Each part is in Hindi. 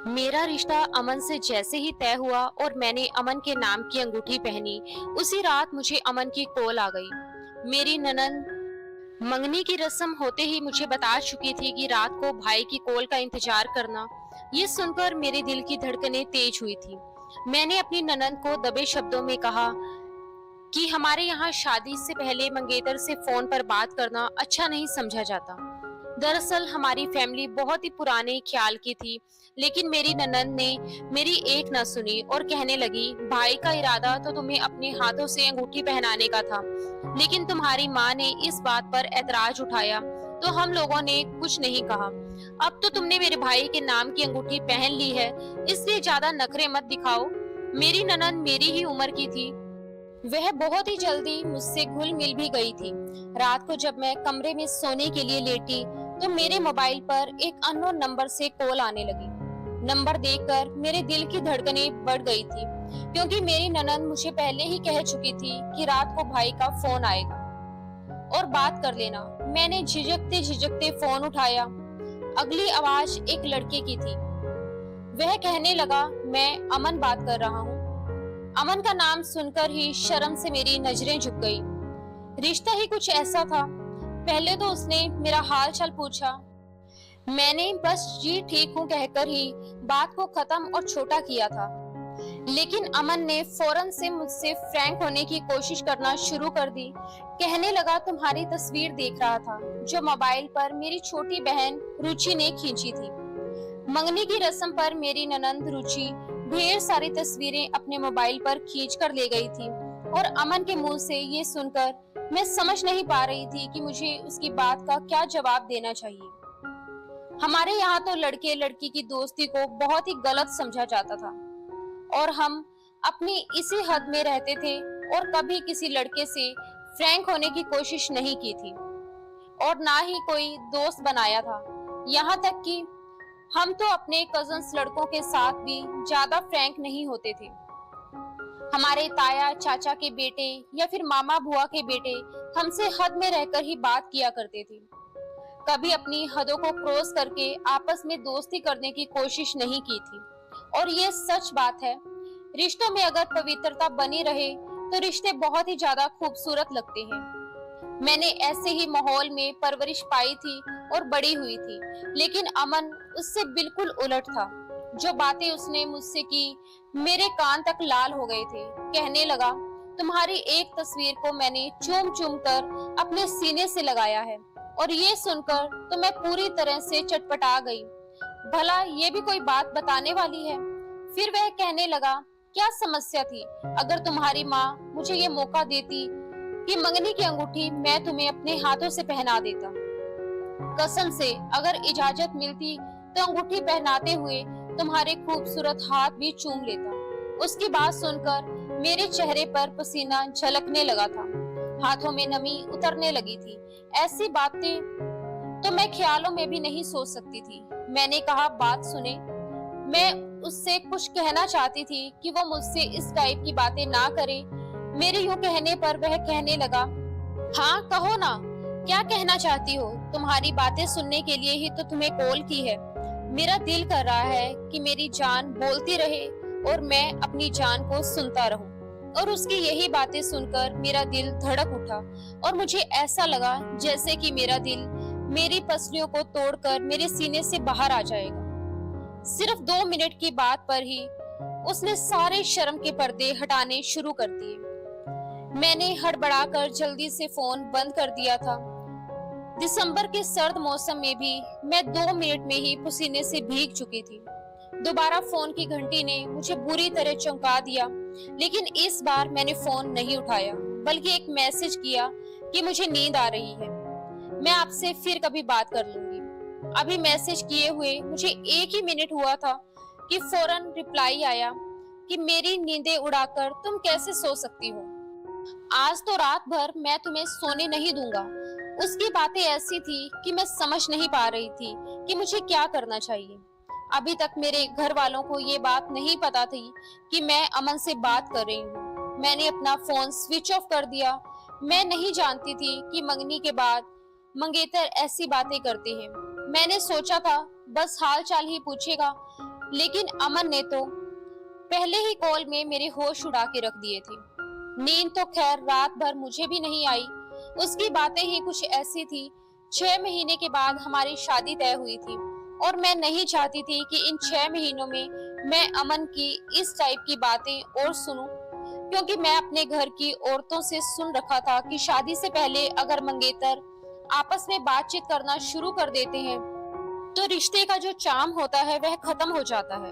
मेरा रिश्ता अमन से जैसे ही तय हुआ और मैंने अमन के नाम की अंगूठी पहनी, उसी रात मुझे अमन की कॉल आ गई। मेरी ननद मंगनी की रस्म होते ही मुझे बता चुकी थी कि रात को भाई की कॉल का इंतजार करना। ये सुनकर मेरे दिल की धड़कनें तेज हुई थी। मैंने अपनी ननद को दबे शब्दों में कहा कि हमारे यहाँ शादी से पहले मंगेतर से फोन पर बात करना अच्छा नहीं समझा जाता। दरअसल हमारी फैमिली बहुत ही पुराने ख्याल की थी, लेकिन मेरी ननद ने मेरी एक न सुनी और कहने लगी, भाई का इरादा तो तुम्हें अपने हाथों से अंगूठी पहनाने का था, लेकिन तुम्हारी माँ ने इस बात पर ऐतराज उठाया तो हम लोगों ने कुछ नहीं कहा। अब तो तुमने मेरे भाई के नाम की अंगूठी पहन ली है, इसलिए ज्यादा नखरे मत दिखाओ। मेरी ननद मेरी ही उम्र की थी। वह बहुत ही जल्दी मुझसे घुल मिल भी गई थी। रात को जब मैं कमरे में सोने के लिए लेटी तो मेरे मोबाइल पर एक अननोन नंबर से कॉल आने लगी। नंबर देखकर मेरे दिल की धड़कनें बढ़ गई थी, क्योंकि मेरी ननद मुझे पहले ही कह चुकी थी कि रात को भाई का फोन आएगा और बात कर लेना। मैंने झिझकते झिझकते फोन उठाया। अगली आवाज एक लड़के की थी। वह कहने लगा, मैं अमन बात कर रहा हूँ। अमन का नाम सुनकर ही शर्म से मेरी नजरें झुक गई। रिश्ता ही कुछ ऐसा था। पहले तो उसने मेरा हाल चाल पूछा। मैंने बस जी ठीक हूँ कहकर ही बात को खत्म और छोटा किया था। लेकिन अमन ने फौरन से मुझसे फ्रैंक होने की कोशिश करना शुरू कर दी। कहने लगा, तुम्हारी तस्वीर देख रहा था जो मोबाइल पर मेरी छोटी बहन रुचि ने खींची थी। मंगनी की रस्म पर मेरी ननंद रुचि ढेर सारी तस्वीरें अपने मोबाइल पर खींच कर ले गई थी, और अमन के मुंह से ये सुनकर मैं समझ नहीं पा रही थी कि मुझे उसकी बात का क्या जवाब देना चाहिए। हमारे यहाँ तो लड़के लड़की की दोस्ती को बहुत ही गलत समझा जाता था, और हम अपनी इसी हद में रहते थे और कभी किसी लड़के से फ्रैंक होने की कोशिश नहीं की थी और ना ही कोई दोस्त बनाया था। यहाँ तक कि हम तो अपने कजन्स लड़कों के साथ भी ज्यादा फ्रैंक नहीं होते थे। हमारे ताया चाचा के बेटे या फिर मामा बुआ के बेटे हमसे हद में रहकर ही बात किया करते थे। कभी अपनी हदों को क्रॉस करके आपस में दोस्ती करने की कोशिश नहीं की थी। और ये सच बात है, रिश्तों में अगर पवित्रता बनी रहे तो रिश्ते बहुत ही ज्यादा खूबसूरत लगते हैं। मैंने ऐसे ही माहौल में परवरिश पाई थी और बड़ी हुई थी, लेकिन अमन उससे बिल्कुल उलट था। जो बातें उसने मुझसे की मेरे कान तक लाल हो गए थे। कहने लगा, तुम्हारी एक तस्वीर को मैंने चूम चूम कर अपने सीने से लगाया है, और ये सुनकर तो मैं पूरी तरह से चटपटा गई। भला ये भी कोई बात बताने वाली है। फिर वह कहने लगा, क्या समस्या थी अगर तुम्हारी माँ मुझे ये मौका देती कि मंगनी की अंगूठी मैं तुम्हें अपने हाथों से पहना देता। कसम से अगर इजाजत मिलती तो अंगूठी पहनाते हुए तुम्हारे खूबसूरत हाथ भी चूम लेता। उसकी बात सुनकर मेरे चेहरे पर पसीना झलकने लगा था, हाथों में नमी उतरने लगी थी। ऐसी बातें तो मैं ख्यालों में भी नहीं सोच सकती थी। मैंने कहा, बात सुने। मैं उससे कुछ कहना चाहती थी कि वो मुझसे इस टाइप की बातें ना करे। मेरे यूं कहने पर वह कहने लगा, हाँ कहो ना, क्या कहना चाहती हो? तुम्हारी बातें सुनने के लिए ही तो तुम्हें कॉल की है। मेरा दिल कर रहा है कि मेरी जान बोलती रहे और मैं अपनी जान को सुनता रहूं। और उसकी यही बातें सुनकर मेरा दिल धड़क उठा और मुझे ऐसा लगा जैसे कि मेरा दिल मेरी पसलियों को तोड़कर मेरे सीने से बाहर आ जाएगा। सिर्फ 2 मिनट की बात पर ही उसने सारे शर्म के पर्दे हटाने शुरू कर दिए। मैंने हड़बड़ाकर जल्दी से फोन बंद कर दिया था। दिसंबर के सर्द मौसम में भी मैं 2 मिनट में ही पसीने से भीग चुकी थी। दोबारा फोन की घंटी ने मुझे बुरी तरह चौंका दिया, लेकिन इस बार मैंने फोन नहीं उठाया, बल्कि एक मैसेज किया कि मुझे नींद आ रही है, मैं आपसे फिर कभी बात कर लूंगी। अभी मैसेज किए हुए मुझे 1 ही मिनट हुआ था कि फौरन रिप्लाई आया कि मेरी नींदें उड़ाकर तुम कैसे सो सकती हो, आज तो रात भर मैं तुम्हें सोने नहीं दूंगा। उसकी बातें ऐसी थी कि मैं समझ नहीं पा रही थी कि मुझे क्या करना चाहिए। अभी तक मेरे घर वालों को ये बात नहीं पता थी कि मैं अमन से बात कर रही हूँ। मैंने अपना फोन स्विच ऑफ कर दिया। मैं नहीं जानती थी कि मंगनी के बाद मंगेतर ऐसी बातें करते हैं। मैंने सोचा था बस हाल चाल ही पूछेगा, लेकिन अमन ने तो पहले ही कॉल में मेरे होश उड़ा के रख दिए थे। नींद तो खैर रात भर मुझे भी नहीं आई। उसकी बातें ही कुछ ऐसी थी। 6 महीने के बाद हमारी शादी तय हुई थी और मैं नहीं चाहती थी कि इन 6 महीनों में मैं अमन की इस टाइप की बातें और सुनूं, क्योंकि मैं अपने घर की औरतों से सुन रखा था कि शादी से पहले अगर मंगेतर आपस में बातचीत करना शुरू कर देते हैं तो रिश्ते का जो चार्म होता है वह खत्म हो जाता है।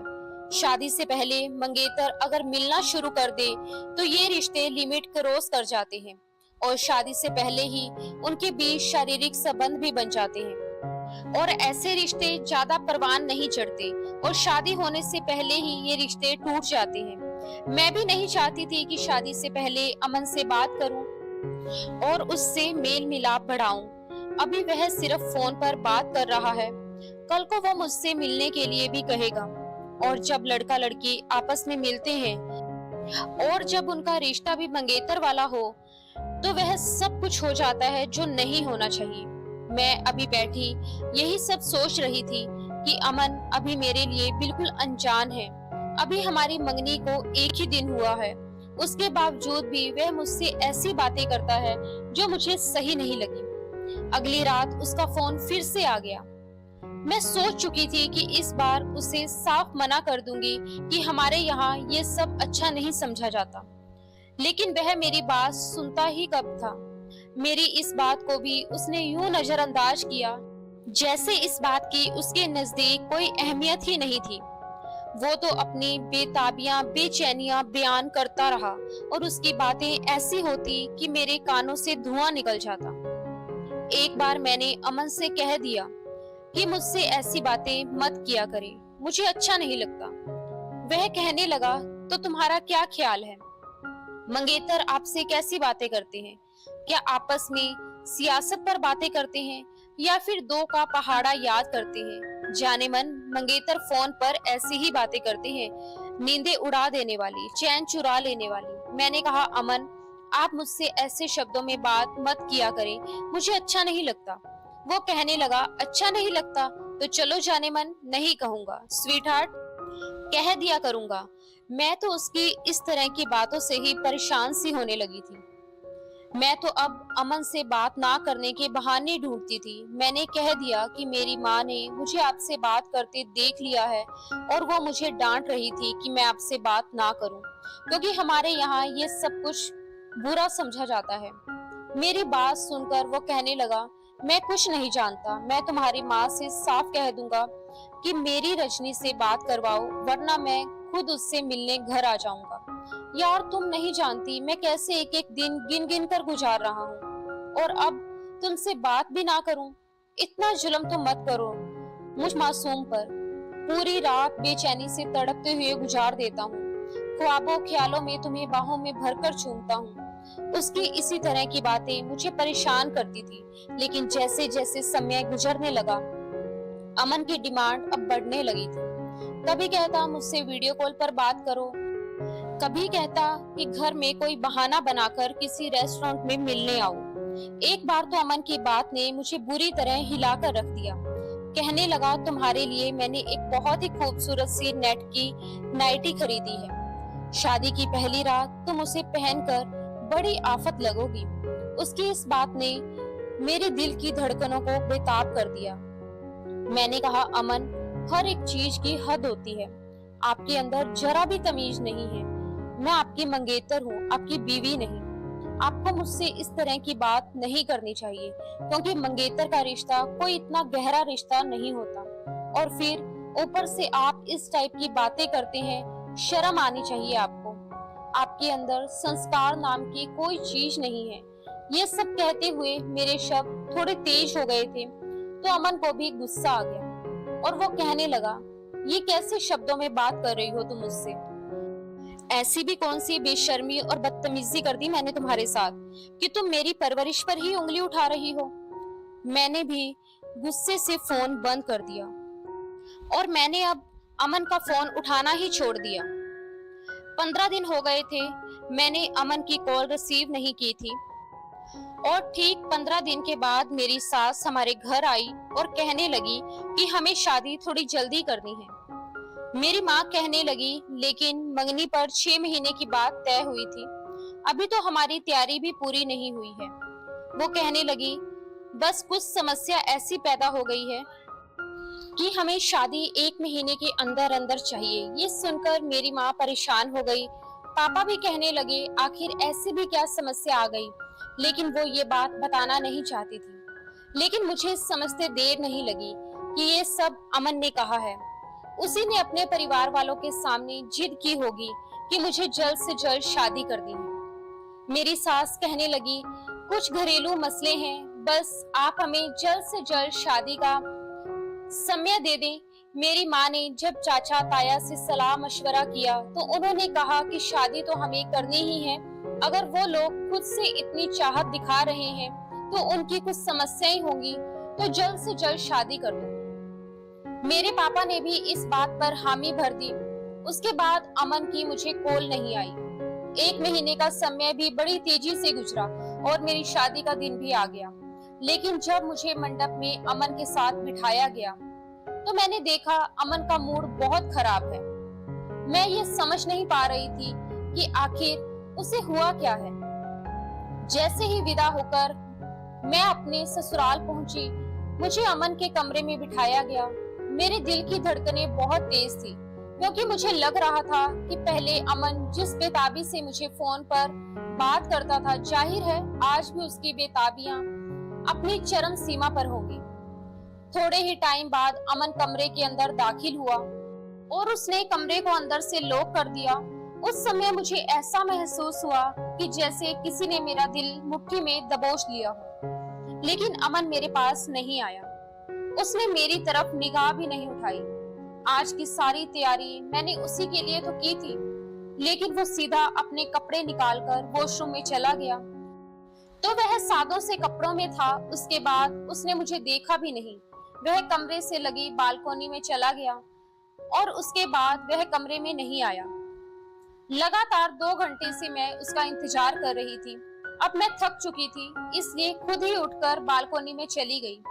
शादी से पहले मंगेतर अगर मिलना शुरू कर दे तो ये रिश्ते लिमिट क्रॉस कर जाते हैं और शादी से पहले ही उनके बीच शारीरिक संबंध भी बन जाते हैं और ऐसे रिश्ते ज्यादा परवान नहीं चढ़ते और शादी होने से पहले ही ये रिश्ते टूट जाते हैं। मैं भी नहीं चाहती थी कि शादी से पहले अमन से बात करूं और उससे मेल मिलाप बढ़ाऊं। अभी वह सिर्फ फोन पर बात कर रहा है, कल को वो मुझसे मिलने के लिए भी कहेगा और जब लड़का लड़की आपस में मिलते हैं और जब उनका रिश्ता भी मंगेतर वाला हो तो वह सब कुछ हो जाता है जो नहीं होना चाहिए। मैं अभी बैठी यही सब सोच रही थी कि अमन अभी मेरे लिए बिल्कुल अनजान है। अभी हमारी मंगनी को एक ही दिन हुआ है, उसके बावजूद भी वह मुझसे ऐसी बातें करता है जो मुझे सही नहीं लगी। अगली रात उसका फोन फिर से आ गया। मैं सोच चुकी थी कि इस बार उसे साफ मना कर दूंगी कि हमारे यहाँ ये सब अच्छा नहीं समझा जाता, लेकिन वह मेरी बात सुनता ही कब था। मेरी इस बात को भी उसने यूं नजरअंदाज किया जैसे इस बात की उसके नजदीक कोई अहमियत ही नहीं थी। वो तो अपनी बेताबियां बेचैनियां बयान करता रहा और उसकी बातें ऐसी होती कि मेरे कानों से धुआं निकल जाता। एक बार मैंने अमन से कह दिया कि मुझसे ऐसी बातें मत किया करे, मुझे अच्छा नहीं लगता। वह कहने लगा, तो तुम्हारा क्या ख्याल है? मंगेतर आपसे कैसी बातें करते हैं? क्या आपस में सियासत पर बातें करते हैं या फिर दो का पहाड़ा याद करते हैं? जाने मन मंगेतर फोन पर ऐसी ही बातें करते हैं, नींदें उड़ा देने वाली, चैन चुरा लेने वाली। मैंने कहा, अमन आप मुझसे ऐसे शब्दों में बात मत किया करें, मुझे अच्छा नहीं लगता। वो कहने लगा, अच्छा नहीं लगता तो चलो जाने मन, नहीं कहूंगा, स्वीट हार्ट कह दिया करूंगा। मैं तो उसकी इस तरह की बातों से ही परेशान सी होने लगी थी। मैं तो अब अमन से बात ना करने के बहाने ढूंढती थी। मैंने कह दिया कि मेरी माँ ने मुझे आपसे बात करते देख लिया है और वो मुझे डांट रही थी कि मैं आपसे बात ना करूं, क्योंकि हमारे यहाँ ये सब कुछ बुरा समझा जाता है। मेरी बात सुनकर वो कहने लगा, मैं कुछ नहीं जानता, मैं तुम्हारी माँ से साफ कह दूंगा कि मेरी रजनी से बात करवाओ, वरना मैं खुद उससे मिलने घर आ जाऊंगा। यार तुम नहीं जानती मैं कैसे एक एक दिन गिन गिन कर गुजार रहा हूँ, और अब तुमसे बात भी ना करूं। इतना जुल्म तो मत करो मुझ मासूम पर। पूरी रात बेचैनी से तड़पते हुए गुजार देता हूँ, ख्वाबों ख्यालों में तुम्हें बाहों में भरकर चूमता हूँ। उसकी इसी तरह की बातें मुझे परेशान करती थी, लेकिन जैसे जैसे समय गुजरने लगा अमन की डिमांड अब बढ़ने लगी थी। कभी कहता मुझसे वीडियो कॉल पर बात करो, कभी कहता कि घर में कोई बहाना बनाकर किसी रेस्टोरेंट में मिलने आओ। एक बार तो अमन की बात ने मुझे बुरी तरह हिलाकर रख दिया। कहने लगा, तुम्हारे लिए मैंने एक बहुत ही खूबसूरत सी नेट की नाइटी खरीदी है, शादी की पहली रात तुम उसे पहनकर बड़ी आफत लगोगी। उसकी इस बात ने मेरे दिल की धड़कनों को बेताब कर दिया। मैंने कहा, अमन हर एक चीज की हद होती है, आपके अंदर जरा भी तमीज नहीं है। मैं आपकी मंगेतर हूँ, आपकी बीवी नहीं। आपको मुझसे इस तरह की बात नहीं करनी चाहिए, क्योंकि मंगेतर का रिश्ता कोई इतना गहरा रिश्ता नहीं होता। और फिर ऊपर से आप इस टाइप की बातें करते हैं, शर्म आनी चाहिए आपको। आपके अंदर संस्कार नाम की कोई चीज नहीं है। ये सब कहते हुए मेरे शब्द थोड़े तेज हो गए थे तो अमन को भी गुस्सा आ गया और वो कहने लगा, ये कैसे शब्दों में बात कर रही हो तुम मुझसे? ऐसी भी कौन सी बेशर्मी और बदतमीजी कर दी मैंने तुम्हारे साथ कि तुम मेरी परवरिश पर ही उंगली उठा रही हो? मैंने भी गुस्से से फोन बंद कर दिया और मैंने अब अमन का फोन उठाना ही छोड़ दिया। 15 दिन हो गए थे मैंने अमन की कॉल रिसीव नहीं की थी और ठीक 15 दिन के बाद मेरी सास हमारे घर आई और कहने लगी कि हमें शादी थोड़ी जल्दी करनी है। मेरी माँ कहने लगी, लेकिन मंगनी पर 6 महीने की बात तय हुई थी। अभी तो हमारी तैयारी भी पूरी नहीं हुई है। वो कहने लगी, बस कुछ समस्या ऐसी पैदा हो गई है कि हमें शादी 1 महीने के अंदर अंदर चाहिए। ये सुनकर मेरी माँ परेशान हो गई। पापा भी कहने लगे, आखिर ऐसी भी क्या समस्या आ गई। लेकिन वो ये बात बताना नहीं चाहती थी। लेकिन मुझे समझते देर नहीं लगी कि ये सब अमन ने कहा है। उसी ने अपने परिवार वालों के सामने जिद की होगी कि मुझे जल्द से जल्द शादी करनी है। मेरी सास कहने लगी, कुछ घरेलू मसले हैं, बस आप हमें जल्द से जल्द शादी का समय दे दें। मेरी माँ ने जब चाचा ताया से सलाह मशवरा किया तो उन्होंने कहा कि शादी तो हमें करनी ही है। अगर वो लोग खुद से इतनी चाहत दिखा रहे हैं तो उनकी कुछ समस्याएं होंगी, तो जल्द से जल्द शादी कर दो। मेरे पापा ने भी इस बात पर हामी भर दी। उसके बाद अमन की मुझे कॉल नहीं आई। 1 महीने का समय भी बड़ी तेजी से गुजरा और मेरी शादी का दिन भी आ गया। लेकिन जब मुझे मंडप में अमन के साथ बिठाया गया तो मैंने देखा अमन का मूड बहुत खराब है। मैं ये समझ नहीं पा रही थी कि आखिर उसे हुआ क्या है। जैसे ही विदा होकर मैं अपने ससुराल पहुंची, मुझे अमन के कमरे में बिठाया गया। मेरे दिल की धड़कनें बहुत तेज थी, क्योंकि मुझे लग रहा था कि पहले अमन जिस बेताबी से मुझे फोन पर बात करता था, जाहिर है आज भी उसकी बेताबियां अपनी चरम सीमा पर होंगी। थोड़े ही टाइम बाद अमन कमरे के अंदर दाखिल हुआ और उसने कमरे को अंदर से लॉक कर दिया। उस समय मुझे ऐसा महसूस हुआ कि जैसे किसी ने मेरा दिल मुट्ठी में दबोच लिया हो। लेकिन अमन मेरे पास नहीं आया। उसने मेरी तरफ निगाह भी नहीं उठाई। आज की सारी तैयारी मैंने उसी के लिए तो की थी, लेकिन वो सीधा अपने कपड़े निकालकर वॉशरूम में चला गया। तो वह सादों से कपड़ों में था। उसके बाद उसने मुझे देखा भी नहीं। वह कमरे से लगी बालकोनी में चला गया और उसके बाद वह कमरे में नहीं आया। लगातार 2 घंटे से मैं उसका इंतजार कर रही थी। अब मैं थक चुकी थी, इसलिए खुद ही उठकर बालकोनी में चली गई।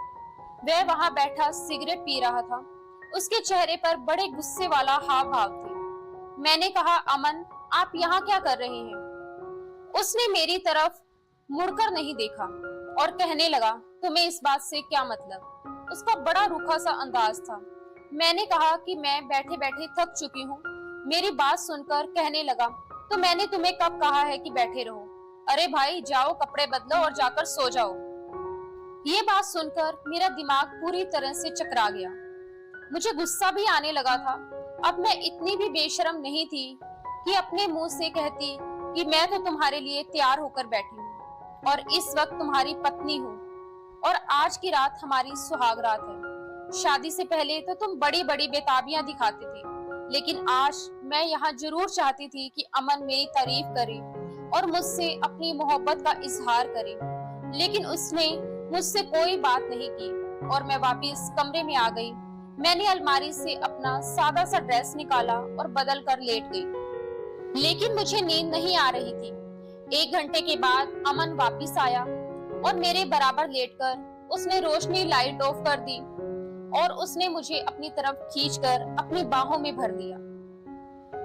वह वहां बैठा सिगरेट पी रहा था। उसके चेहरे पर बड़े गुस्से वाला हाव भाव थे। मैंने कहा, अमन, आप यहाँ क्या कर रहे हैं? उसने मेरी तरफ मुड़कर नहीं देखा और कहने लगा, तुम्हें इस बात से क्या मतलब? उसका बड़ा रूखा सा अंदाज था। मैंने कहा कि मैं बैठे बैठे थक चुकी हूँ। मेरी बात सुनकर कहने लगा, तो मैंने तुम्हें कब कहा है कि बैठे रहो? अरे भाई, जाओ कपड़े बदलो और जाकर सो जाओ। ये बात सुनकर मेरा दिमाग पूरी तरह से चकरा गया। मुझे गुस्सा भी आने लगा था। अब मैं इतनी भी बेशर्म नहीं थी कि अपने मुंह से कहती कि मैं तो तुम्हारे लिए तैयार होकर बैठी हूँ और इस वक्त तुम्हारी पत्नी हूँ और आज की रात हमारी सुहाग रात है। शादी से पहले तो तुम बड़ी बड़ी बेताबियां दिखाते थे, लेकिन आज मैं यहाँ जरूर चाहती थी कि अमन मेरी तारीफ करे और मुझसे अपनी मोहब्बत का इजहार करे, लेकिन उसने मुझसे कोई बात नहीं की और मैं वापस कमरे में आ गई। मैंने अलमारी से अपना सादा सा ड्रेस निकाला और बदल कर लेट गई, लेकिन मुझे नींद नहीं आ रही थी। 1 घंटे के बाद अमन वापस आया और मेरे बराबर लेटकर उसने रोशनी लाइट ऑफ कर दी और उसने मुझे अपनी तरफ खींचकर अपनी बाहों में भर लिया।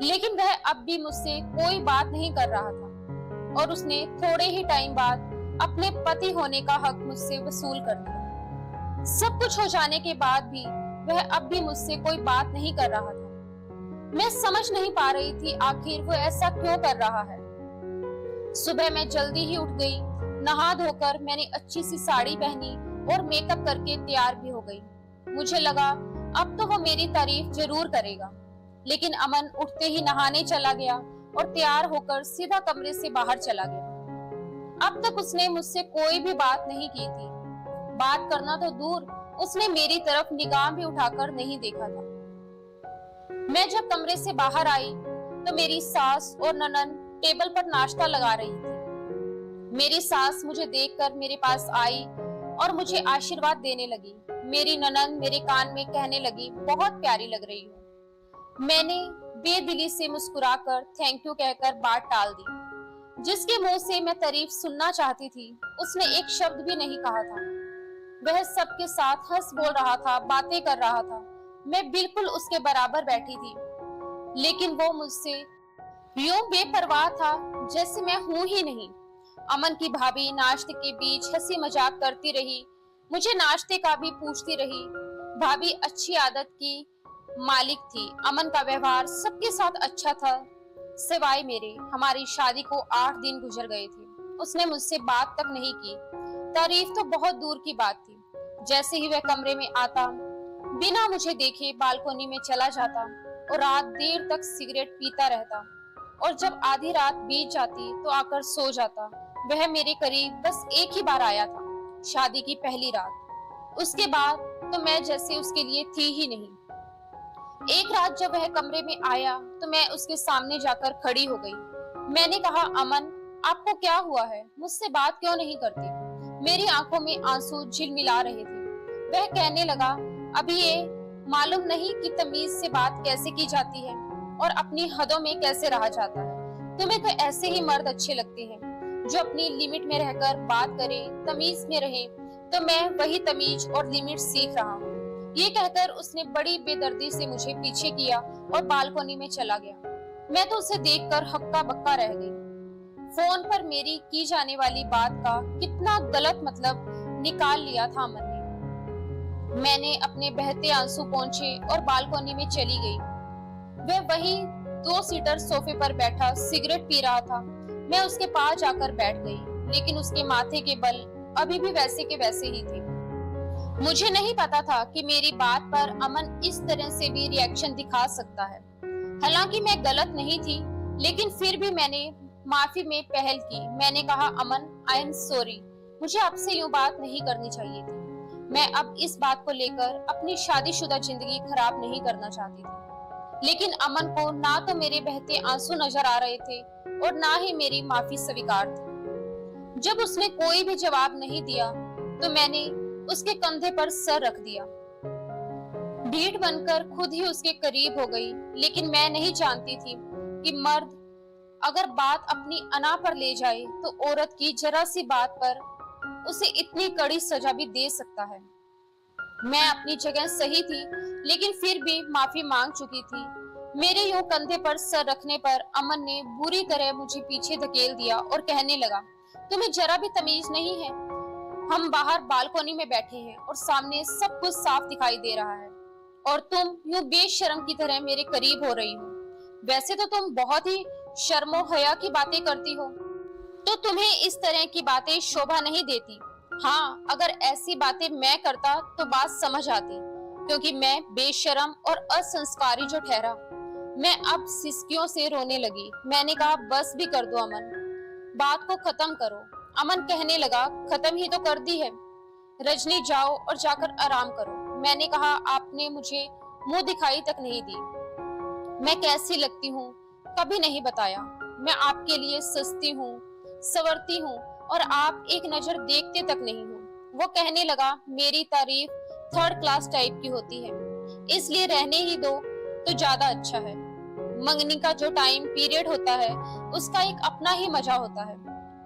लेकिन वह अब भी मुझसे कोई बात नहीं कर रहा था और उसने थोड़े ही टाइम बाद अपने पति होने का हक मुझसे वसूल कर लिया। सब कुछ हो जाने के बाद भी वह अब भी मुझसे कोई बात नहीं कर रहा था। मैं समझ नहीं पा रही थी आखिर वो ऐसा क्यों कर रहा है। सुबह मैं जल्दी ही उठ गई। नहा धोकर मैंने अच्छी सी साड़ी पहनी और मेकअप करके तैयार भी हो गई। मुझे लगा अब तो वो मेरी तारीफ जरूर करेगा, लेकिन अमन उठते ही नहाने चला गया और तैयार होकर सीधा कमरे से बाहर चला गया। अब तक उसने मुझसे कोई भी बात नहीं की थी। बात करना तो दूर, उसने मेरी तरफ निगाह भी उठाकर नहीं देखा था। मैं जब कमरे से बाहर आई तो मेरी सास और ननन टेबल पर नाश्ता लगा रही थी। मेरी सास मुझे देखकर मेरे पास आई और मुझे आशीर्वाद देने लगी। मेरी ननन मेरे कान में कहने लगी, बहुत प्यारी लग रही हो। मैंने बेदिली से मुस्कुराकर थैंक यू कहकर बात टाल दी। जिसके मुंह से मैं तारीफ सुनना चाहती थी, उसने एक शब्द भी नहीं कहा था। वह सबके साथ हंस बोल रहा था, बातें कर रहा था। मैं बिल्कुल उसके बराबर बैठी थी लेकिन वो मुझसे यूं बेपरवाह था जैसे मैं हूं ही नहीं। अमन की भाभी नाश्ते के बीच हंसी मजाक करती रही, मुझे नाश्ते का भी पूछती रही। भाभी अच्छी आदत की मालिक थी। अमन का व्यवहार सबके साथ अच्छा था, सिवाय मेरे। हमारी शादी को 8 दिन गुजर गए थे। उसने मुझसे बात तक नहीं की। तारीफ तो बहुत दूर की बात थी। जैसे ही वह कमरे में आता, बिना मुझे देखे बालकोनी में चला जाता और रात देर तक सिगरेट पीता रहता, और जब आधी रात बीत जाती तो आकर सो जाता। वह मेरे करीब बस एक ही बार आया था, शादी की पहली रात। उसके बाद तो मैं जैसे उसके लिए थी ही नहीं। एक रात जब वह कमरे में आया तो मैं उसके सामने जाकर खड़ी हो गई। मैंने कहा, अमन, आपको क्या हुआ है? मुझसे बात क्यों नहीं करती? मेरी आंखों में आंसू झिलमिला रहे थे। वह कहने लगा, अभी ये मालूम नहीं कि तमीज से बात कैसे की जाती है और अपनी हदों में कैसे रहा जाता है। तुम्हें तो ऐसे ही मर्द अच्छे लगते हैं जो अपनी लिमिट में रहकर बात करें, तमीज में रहें। तो मैं वही तमीज और लिमिट सीख रहा हूँ। ये कहकर उसने बड़ी बेदर्दी से मुझे पीछे किया और बालकोनी में चला गया। मैं तो उसे देखकर हक्का बक्का रह गई। फोन पर मेरी की जाने वाली बात का कितना गलत मतलब निकाल लिया था अमन ने। मैंने अपने बहते आंसू पोंछे और बालकोनी में चली गई। वह वही 2 सीटर सोफे पर बैठा सिगरेट पी रहा था। मैं उसके पास जाकर बैठ गई, लेकिन उसके माथे के बल अभी भी वैसे के वैसे ही थे। मुझे नहीं पता था कि मेरी बात पर अमन इस तरह से भी रिएक्शन दिखा सकता है। हालांकि मैं गलत नहीं थी, लेकिन फिर भी मैंने माफी में पहल की। मैंने कहा, अमन, आई एम सॉरी, मुझे आपसे यूं बात नहीं करनी चाहिए थी। मैं अब इस बात को लेकर अपनी शादीशुदा जिंदगी खराब नहीं करना चाहती थी। लेकिन अमन को ना तो मेरे बहते आंसू नजर आ रहे थे और ना ही मेरी माफी स्वीकार थी। जब उसने कोई भी जवाब नहीं दिया तो मैंने उसके कंधे पर सर रख दिया, ढीठ बनकर खुद ही उसके करीब हो गई। लेकिन मैं नहीं जानती थी कि मर्द अगर बात अपनी अना पर ले जाए तो औरत की जरा सी बात पर उसे इतनी कड़ी सजा भी दे सकता है। मैं अपनी जगह सही थी, लेकिन फिर भी माफी मांग चुकी थी। मेरे यूं कंधे पर सर रखने पर अमन ने बुरी तरह मुझे पीछे धकेल दिया और कहने लगा, तुम्हें जरा भी तमीज नहीं है? हम बाहर बालकोनी में बैठे हैं और सामने सब कुछ साफ दिखाई दे रहा है, और तुम यूं बेशर्म की तरह मेरे करीब हो रही हो। वैसे तो तुम बहुत ही शर्मो हया की बातें करती हो, तो तुम्हें इस तरह की बातें शोभा नहीं देती। हाँ, अगर ऐसी बातें मैं करता तो बात समझ आती, क्योंकि मैं बेशर्म और असंस्कारी जो ठहरा। मैं अब सिसकियों से रोने लगी। मैंने कहा, बस भी कर दो अमन, बात को खत्म करो। अमन कहने लगा, खत्म ही तो कर दी है, रजनी जाओ और जाकर आराम करो। मैंने कहा, आपने मुझे मुंह दिखाई तक नहीं दी। मैं कैसी लगती हूँ कभी नहीं बताया। मैं आपके लिए सस्ती हूँ, संवरती हूँ, और आप एक नजर देखते तक नहीं हो। वो कहने लगा, मेरी तारीफ 3rd क्लास टाइप की होती है, इसलिए रहने ही दो तो ज्यादा अच्छा है। मंगनी का जो टाइम पीरियड होता है उसका एक अपना ही मजा होता है,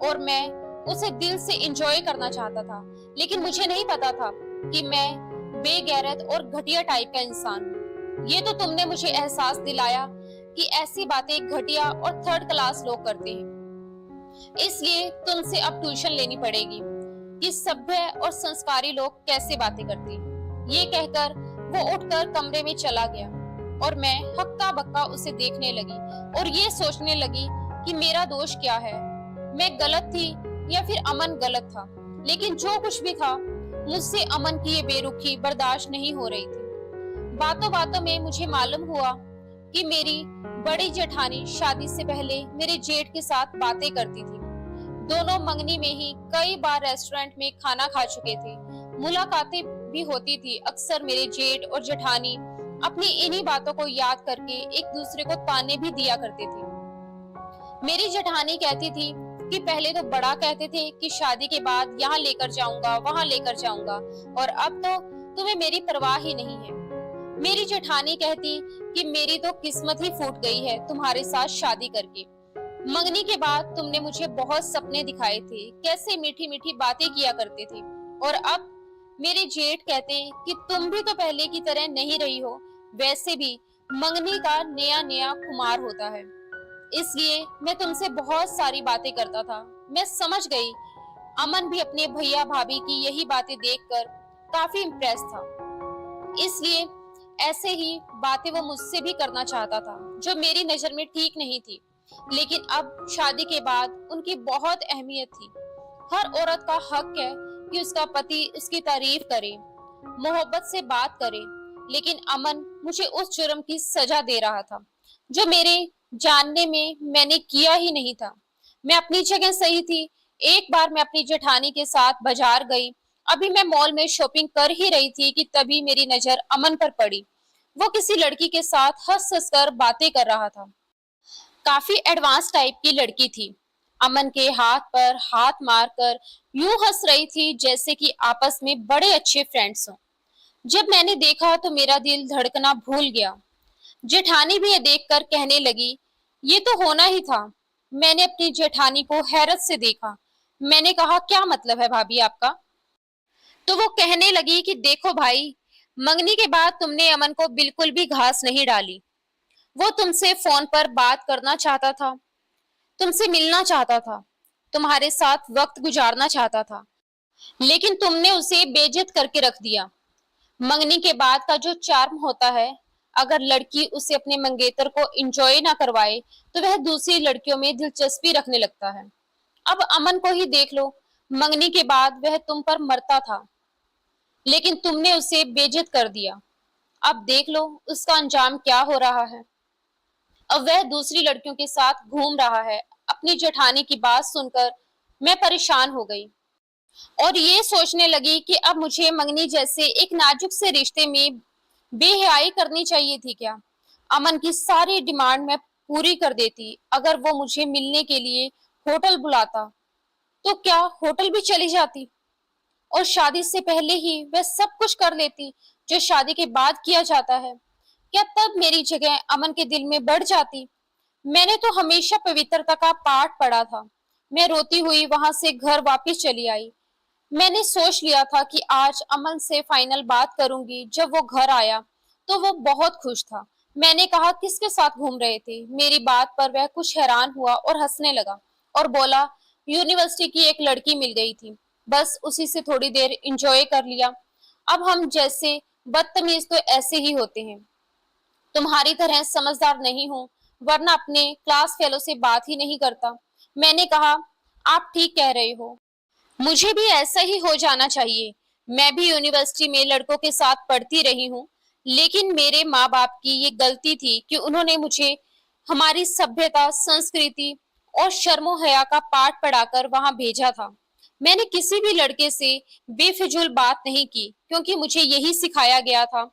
और मैं उसे दिल से एंजॉय करना चाहता था। लेकिन मुझे नहीं पता था कि मैं बेगैरत और घटिया टाइप का इंसान हूँ। ये तो तुमने मुझे एहसास दिलाया कि ऐसी बातें घटिया और 3rd क्लास लोग करते हैं। इसलिए तुमसे अब ट्यूशन लेनी पड़ेगी कि सभ्य और संस्कारी लोग कैसे बातें करते हैं। ये कहकर वो उठकर कमरे में चला गया, और मैं हक्का बक्का उसे देखने लगी और ये सोचने लगी कि मेरा दोष क्या है, मैं गलत थी या फिर अमन गलत था। लेकिन जो कुछ भी था, मुझसे अमन की ये बेरुखी बर्दाश्त नहीं हो रही थी। बातों बातों में मुझे मालूम हुआ कि मेरी बड़ी जेठानी शादी से पहले मेरे जेठ के साथ बातें करती थी। दोनों मंगनी में ही कई बार रेस्टोरेंट में खाना खा चुके थे, मुलाकातें भी होती थी। अक्सर मेरे जेठ और जेठानी अपनी इन्हीं बातों को याद करके एक दूसरे को ताने भी दिया करते थे। मेरी जेठानी कहती थी कि पहले तो बड़ा कहते थे कि शादी के बाद यहाँ लेकर जाऊंगा, वहां लेकर जाऊंगा, और अब तो तुम्हें मेरी परवाह ही नहीं है। मेरी जेठानी कहती कि मेरी तो किस्मत ही फूट गई है तुम्हारे साथ शादी करके। मंगनी के बाद तुमने मुझे बहुत सपने दिखाए थे, कैसे मीठी मीठी बातें किया करते थे, और अब मेरे जेठ कहते कि तुम भी तो पहले की तरह नहीं रही हो। वैसे भी मंगनी का नया नया खुमार होता है, इसलिए मैं तुमसे बहुत सारी बातें करता था। मैं समझ गई अमन भी अपने भैया भाभी की यही बातें देखकर काफी इम्प्रेस था, इसलिए ऐसे ही बातें वो मुझसे भी करना चाहता था, जो मेरी नजर में ठीक नहीं थी। लेकिन अब शादी के बाद उनकी बहुत अहमियत थी। हर औरत का हक है कि उसका पति उसकी तारीफ करे, मोहब्बत से बात करे। लेकिन अमन मुझे उस जुर्म की सजा दे रहा था जो मेरे जानने में मैंने किया ही नहीं था। मैं अपनी जगह सही थी। एक बार मैं अपनी जेठानी के साथ बाजार गई। अभी मैं मॉल में शॉपिंग कर ही रही थी कि तभी मेरी नजर अमन पर पड़ी। वो किसी लड़की के साथ हंस हंस कर बातें कर रहा था। काफी एडवांस टाइप की लड़की थी। अमन के हाथ पर हाथ मारकर यूं हंस रही थी जैसे कि आपस में बड़े अच्छे फ्रेंड्स हों। जब मैंने देखा तो मेरा दिल धड़कना भूल गया। जेठानी भी ये देखकर कहने लगी, ये तो होना ही था। मैंने अपनी जेठानी को हैरत से देखा। मैंने कहा, क्या मतलब है भाभी आपका? तो वो कहने लगी कि देखो भाई, मंगनी के बाद तुमने अमन को बिल्कुल भी घास नहीं डाली। वो तुमसे फोन पर बात करना चाहता था, तुमसे मिलना चाहता था, तुम्हारे साथ वक्त गुजारना चाहता था, लेकिन तुमने उसे बेइज्जत करके रख दिया। मंगनी के बाद का जो चार्म होता है, अगर लड़की उसे अपने मंगेतर को एंजॉय ना करवाए तो वह दूसरी लड़कियों में दिलचस्पी रखने लगता है। अब अमन को ही देख लो। मंगनी के बाद वह तुम पर मरता था, लेकिन तुमने उसे बेइज्जत कर दिया। अब देख लो उसका अंजाम क्या हो रहा है। अब वह दूसरी लड़कियों के साथ घूम रहा है। अपनी जेठानी की बात सुनकर मैं परेशान हो गई और ये सोचने लगी कि अब मुझे मंगनी जैसे एक नाजुक से रिश्ते में बेहयाई करनी चाहिए थी क्या। अमन की सारी डिमांड मैं पूरी कर देती। अगर वो मुझे मिलने के लिए होटल बुलाता तो क्या होटल भी चली जाती, और शादी से पहले ही वह सब कुछ कर लेती जो शादी के बाद किया जाता है। क्या तब मेरी जगह अमन के दिल में बढ़ जाती? मैंने तो हमेशा पवित्रता का पाठ पढ़ा था। मैं रोती हुई वहां से घर वापस चली आई। मैंने सोच लिया था कि आज अमन से फाइनल बात करूंगी। जब वो घर आया तो वो बहुत खुश था। मैंने कहा, किसके साथ घूम रहे थे? मेरी बात पर वह कुछ हैरान हुआ और हंसने लगा और बोला, यूनिवर्सिटी की एक लड़की मिल गई थी, बस उसी से थोड़ी देर एंजॉय कर लिया। अब हम जैसे बदतमीज तो ऐसे ही होते हैं। तुम्हारी तरह समझदार नहीं हूँ, वरना अपने क्लास फेलो से बात ही नहीं करता। मैंने कहा, आप ठीक कह रहे हो, मुझे भी ऐसा ही हो जाना चाहिए। मैं भी यूनिवर्सिटी में लड़कों के साथ पढ़ती रही हूँ, लेकिन मेरे माँ बाप की ये गलती थी कि उन्होंने मुझे हमारी सभ्यता, संस्कृति और शर्मो हया का पाठ पढ़ाकर वहां भेजा था। मैंने किसी भी लड़के से बेफिजूल बात नहीं की, क्योंकि मुझे यही सिखाया गया था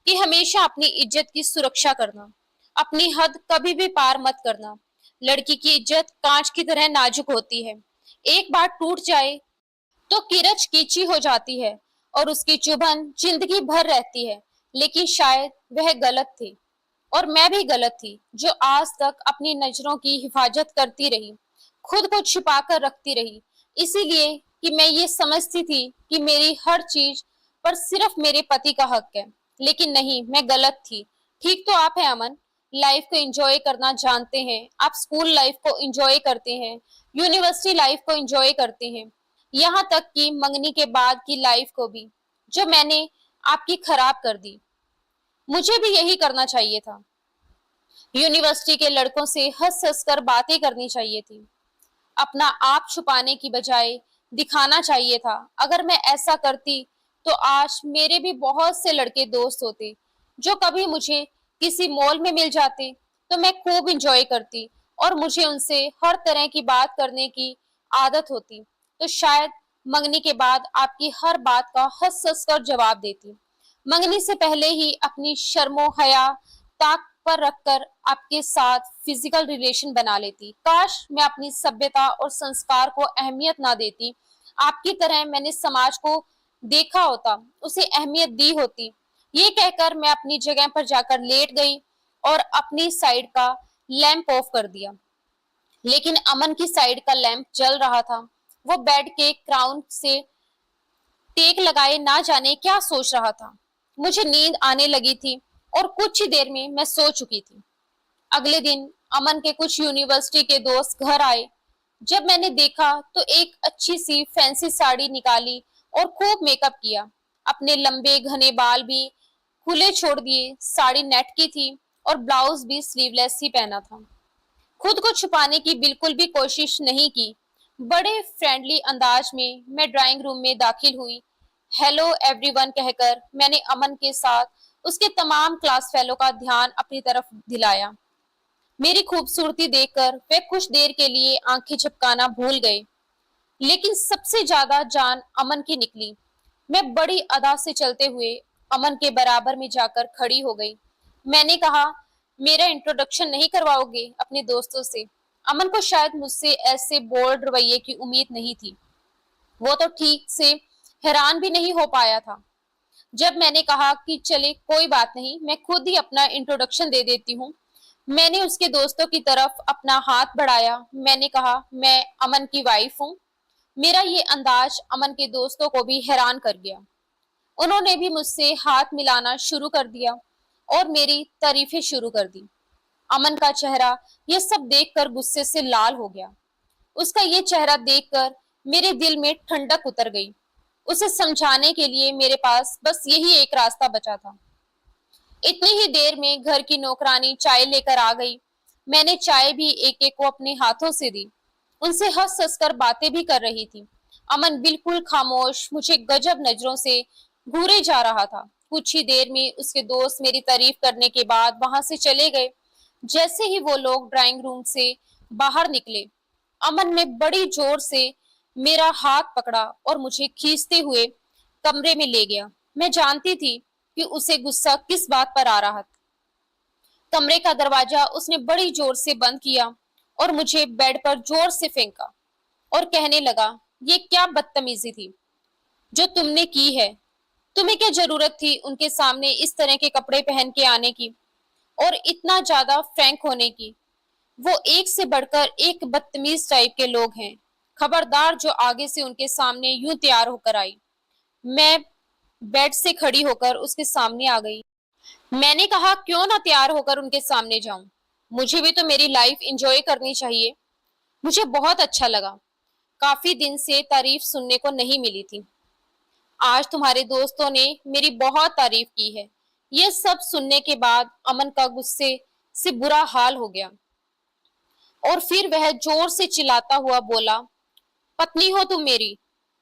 कि हमेशा अपनी इज्जत की सुरक्षा करना, अपनी हद कभी भी पार मत करना। लड़की की इज्जत कांच की तरह नाजुक होती है, एक बार टूट जाए तो किरच कीची हो जाती है और उसकी चुभन जिंदगी भर रहती है। लेकिन शायद वह गलत थी और मैं भी गलत थी, जो आज तक अपनी नजरों की हिफाजत करती रही, खुद को छिपा कर रखती रही, इसीलिए कि मैं ये समझती थी कि मेरी हर चीज पर सिर्फ मेरे पति का हक है। लेकिन नहीं, मैं गलत थी। ठीक तो आप है अमन, लाइफ को एंजॉय करना जानते हैं। आप स्कूल लाइफ को एंजॉय करते हैं, यूनिवर्सिटी लाइफ को एंजॉय करते हैं, यहाँ तक कि मंगनी के बाद की लाइफ को भी, जो मैंने आपकी खराब कर दी। मुझे भी यही करना चाहिए था। यूनिवर्सिटी के लड़कों से हंस हंस कर बातें करनी चाहिए थी। अपना आप छुपाने की बजाय दिखाना चाहिए था। अगर मैं ऐसा करती तो आज मेरे भी बहुत से लड़के दोस्त होते, जो कभी मुझे किसी मॉल में मिल जाते तो मैं खूब इंजॉय करती और मुझे उनसे हर तरह की बात करने की आदत होती, तो शायद मंगनी के बाद आपकी हर बात का हंस हंस कर जवाब देती। मंगनी से पहले ही अपनी शर्मो हया ताक पर रखकर आपके साथ फिजिकल रिलेशन बना लेती। काश मैं अपनी सभ्यता और संस्कार को अहमियत ना देती। आपकी तरह मैंने समाज को देखा होता, उसे अहमियत दी होती। ये कहकर मैं अपनी जगह पर जाकर लेट गई और अपनी साइड का लैंप ऑफ कर दिया। लेकिन अमन की साइड का लैंप जल रहा था। वो बेड के क्राउन से टेक लगाए ना जाने क्या सोच रहा था। मुझे नींद आने लगी थी। और कुछ ही देर में मैं सो चुकी थी। अगले दिन अमन के कुछ यूनिवर्सिटी के दोस्त घर आए। जब मैंने देखा तो एक अच्छी सी फैंसी साड़ी निकाली और खूब मेकअप किया। अपने लंबे घने बाल भी खुले छोड़ दिए। साड़ी नेट की थी और ब्लाउज भी स्लीवलेस ही पहना था। खुद को छुपाने की बिल्कुल भी कोशिश नहीं की। बड़े फ्रेंडली अंदाज में मैं ड्राइंग रूम में दाखिल हुई। हेलो एवरीवन कहकर मैंने अमन के साथ उसके तमाम क्लास फेलो का ध्यान अपनी तरफ दिलाया। मेरी खूबसूरती देखकर वे कुछ देर के लिए आंखें झपकाना भूल गए, लेकिन सबसे ज्यादा जान अमन की निकली। मैं बड़ी अदा से चलते हुए अमन के बराबर में जाकर खड़ी हो गई। मैंने कहा, मेरा इंट्रोडक्शन नहीं करवाओगे अपने दोस्तों से? अमन को शायद मुझसे ऐसे बोल्ड रवैये की उम्मीद नहीं थी। वो तो ठीक से हैरान भी नहीं हो पाया था। जब मैंने कहा कि चले कोई बात नहीं, मैं खुद ही अपना इंट्रोडक्शन दे देती हूँ, मैंने उसके दोस्तों की तरफ अपना हाथ बढ़ाया। मैंने कहा, मैं अमन की वाइफ हूँ। मेरा ये अंदाज अमन के दोस्तों को भी हैरान कर गया। उन्होंने भी मुझसे हाथ मिलाना शुरू कर दिया और मेरी तारीफें शुरू कर दी। अमन का चेहरा ये सब देखकर गुस्से से लाल हो गया। उसका ये चेहरा देखकर मेरे दिल में ठंडक उतर गई। उसे समझाने के लिए मेरे पास बस यही एक रास्ता बचा था। इतनी ही देर में घर की नौकरानी चाय लेकर आ गई। मैंने चाय भी एक एक को अपने हाथों से दी। उनसे हंस हंस कर बातें भी कर रही थी। अमन बिल्कुल खामोश मुझे गजब नजरों से घूरे जा रहा था। कुछ ही देर में उसके दोस्त मेरी तारीफ करने के बाद वहां से चले गए। जैसे ही वो लोग ड्राइंग रूम से बाहर निकले, अमन ने बड़ी जोर से मेरा हाथ पकड़ा और मुझे खींचते हुए कमरे में ले गया। मैं जानती थी कि उसे गुस्सा किस बात पर आ रहा था। कमरे का दरवाजा उसने बड़ी जोर से बंद किया और मुझे बेड पर जोर से फेंका और कहने लगा, ये क्या बदतमीजी थी जो तुमने की है? तुम्हें क्या जरूरत थी उनके सामने इस तरह के कपड़े पहन के आने की और इतना ज्यादा फ्रैंक होने की? वो एक से बढ़कर एक बदतमीज टाइप के लोग हैं। खबरदार जो आगे से उनके सामने यूं तैयार होकर आई। मैं बेड से खड़ी होकर उसके सामने आ गई। मैंने कहा, क्यों ना तैयार होकर उनके सामने जाऊं? मुझे भी तो मेरी लाइफ एंजॉय करनी चाहिए। मुझे बहुत अच्छा लगा। काफी दिन से तारीफ सुनने को नहीं मिली थी। आज तुम्हारे दोस्तों ने मेरी बहुत तारीफ की है। यह सब सुनने के बाद अमन का गुस्से से बुरा हाल हो गया और फिर वह जोर से चिल्लाता हुआ बोला, पत्नी हो तुम मेरी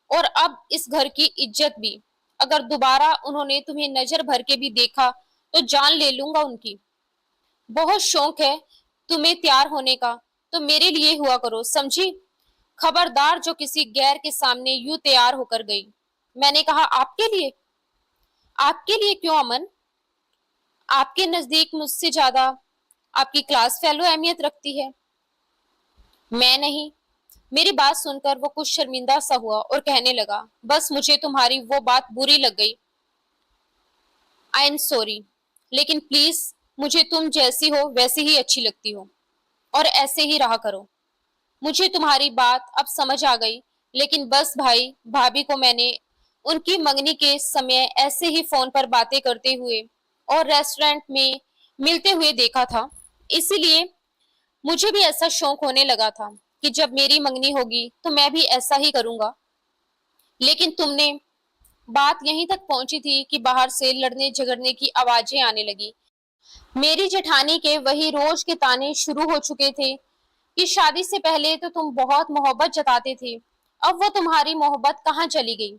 और अब इस घर की इज्जत भी। अगर दोबारा उन्होंने तुम्हें नजर भर के भी देखा तो जान ले लूंगा उनकी। बहुत शौक है तुम्हें तैयार होने का तो मेरे लिए हुआ करो, समझी? खबरदार जो किसी गैर के सामने यूं तैयार होकर गई। मैंने कहा, आपके लिए? आपके लिए क्यों अमन? आपके नजदीक मुझसे ज्यादा आपकी क्लास फेलो अहमियत रखती है। मैं नहीं। मेरी बात सुनकर वो कुछ शर्मिंदा सा हुआ और कहने लगा, बस मुझे तुम्हारी वो बात बुरी लग गई। आई एम सॉरी, लेकिन प्लीज मुझे तुम जैसी हो वैसी ही अच्छी लगती हो और ऐसे ही रहा करो। मुझे तुम्हारी बात अब समझ आ गई, लेकिन बस भाई भाभी को मैंने उनकी मंगनी के समय ऐसे ही फोन पर बातें करते हुए और रेस्टोरेंट में मिलते हुए देखा था। इसीलिए मुझे भी ऐसा शौक होने लगा था कि जब मेरी मंगनी होगी तो मैं भी ऐसा ही करूंगा। लेकिन तुमने बात यहीं तक पहुंची थी कि बाहर से लड़ने झगड़ने की आवाजें आने लगी। मेरी जेठानी के वही रोज के ताने शुरू हो चुके थे कि शादी से पहले तो तुम बहुत मोहब्बत जताते थे, अब वो तुम्हारी मोहब्बत कहाँ चली गई?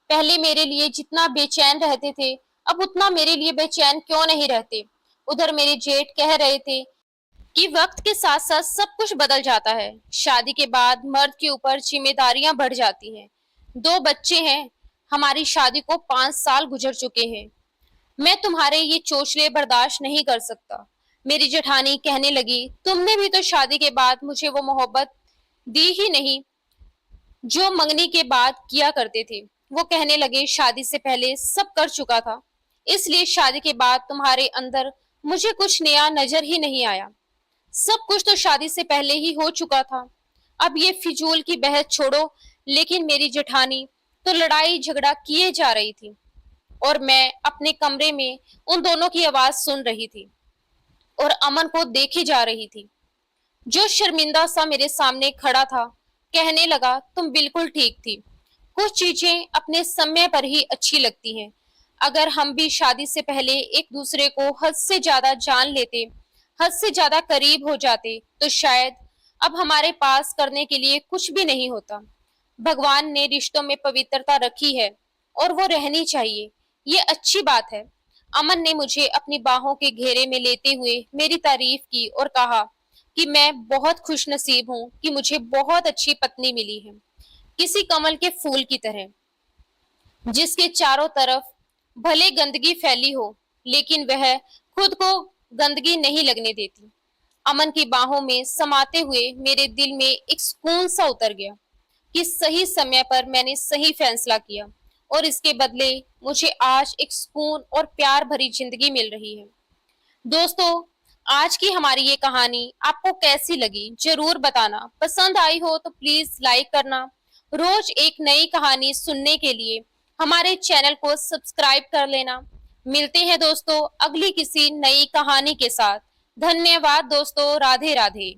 पहले मेरे लिए जितना बेचैन रहते थे अब उतना मेरे लिए बेचैन क्यों नहीं रहते? उधर मेरे जेठ कह रहे थे कि वक्त के साथ साथ सब कुछ बदल जाता है। शादी के बाद मर्द के ऊपर जिम्मेदारियां बढ़ जाती हैं। 2 बच्चे हैं। हमारी शादी को 5 साल गुजर चुके हैं। मैं तुम्हारे ये चोचले बर्दाश्त नहीं कर सकता। मेरी जेठानी कहने लगी, तुमने भी तो शादी के बाद मुझे वो मोहब्बत दी ही नहीं जो मंगनी के बाद किया करते थे। वो कहने लगे, शादी से पहले सब कर चुका था, इसलिए शादी के बाद तुम्हारे अंदर मुझे कुछ नया नजर ही नहीं आया। सब कुछ तो शादी से पहले ही हो चुका था। अब ये फिजूल की बहस छोड़ो। लेकिन मेरी जेठानी तो लड़ाई झगड़ा किए जा रही थी। और मैं अपने कमरे में उन दोनों की आवाज सुन रही थी और अमन को देखी जा रही थी, जो शर्मिंदा सा मेरे सामने खड़ा था। कहने लगा, तुम बिल्कुल ठीक थी। कुछ चीजें अपने समय पर ही अच्छी लगती हैं। अगर हम भी शादी से पहले एक दूसरे को हद से ज्यादा जान लेते, हद से ज्यादा करीब हो जाते, तो शायद अब हमारे पास करने के लिए कुछ भी नहीं होता। भगवान ने रिश्तों में पवित्रता रखी है और वो रहनी चाहिए। ये अच्छी बात है। अमन ने मुझे अपनी बाहों के घेरे में लेते हुए मेरी तारीफ की और कहा कि मैं बहुत खुशनसीब हूँ कि मुझे बहुत अच्छी पत्नी मिली है, किसी कमल के फूल की तरह, जिसके चारों तरफ भले गंदगी फैली हो, लेकिन वह खुद को गंदगी नहीं लगने देती। अमन की बाहों में समाते हुए मेरे दिल में एक सुकून सा उतर गया कि सही समय पर मैंने सही फैसला किया और इसके बदले मुझे आज एक सुकून और प्यार भरी जिंदगी मिल रही है। दोस्तों, आज की हमारी ये कहानी आपको कैसी लगी जरूर बताना। पसंद आई हो तो प्लीज लाइक करना। रोज एक नई कहानी सुनने के लिए हमारे चैनल को सब्सक्राइब कर लेना। मिलते हैं दोस्तों अगली किसी नई कहानी के साथ। धन्यवाद दोस्तों। राधे राधे।